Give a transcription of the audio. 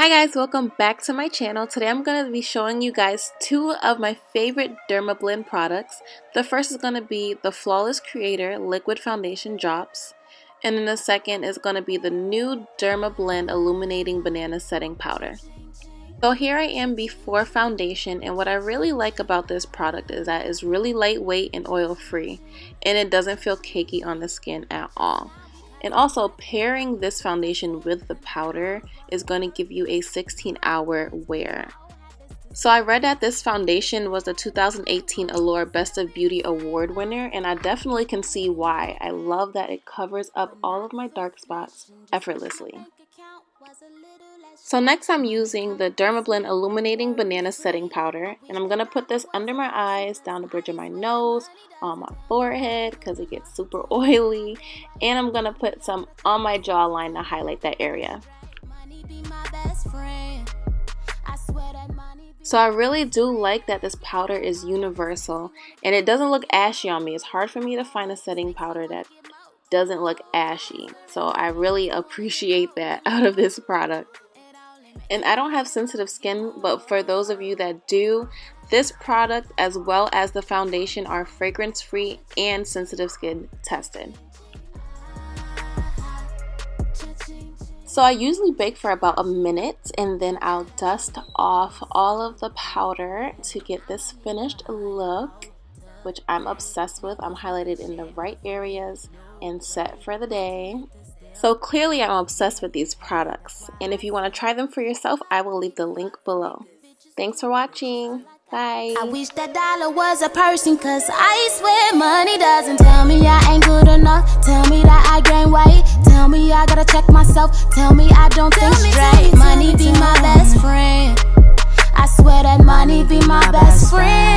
Hi guys, welcome back to my channel. Today I'm going to be showing you guys two of my favorite Dermablend products. The first is going to be the Flawless Creator Liquid Foundation Drops. And then the second is going to be the new Dermablend Illuminating Banana Setting Powder. So here I am before foundation, and what I really like about this product is that it's really lightweight and oil free. And it doesn't feel cakey on the skin at all. And also, pairing this foundation with the powder is going to give you a 16-hour wear. So I read that this foundation was the 2018 Allure Best of Beauty Award winner, and I definitely can see why. I love that it covers up all of my dark spots effortlessly. So next I'm using the Dermablend Illuminating Banana Setting Powder, and I'm going to put this under my eyes, down the bridge of my nose, on my forehead because it gets super oily, and I'm going to put some on my jawline to highlight that area. So I really do like that this powder is universal and it doesn't look ashy on me. It's hard for me to find a setting powder that doesn't look ashy, so I really appreciate that out of this product. And I don't have sensitive skin, but for those of you that do, this product as well as the foundation are fragrance free and sensitive skin tested. So I usually bake for about a minute, and then I'll dust off all of the powder to get this finished look, which I'm obsessed with. I'm highlighted in the right areas and set for the day. So clearly I'm obsessed with these products, and if you want to try them for yourself, I will leave the link below. Thanks for watching. Bye. I wish that dollar was a person, cause I swear money doesn't tell me I ain't good enough. Tell me that I gain weight. Tell me I gotta check myself. Tell me I don't think straight. Money be my best friend. I swear that money be my best friend.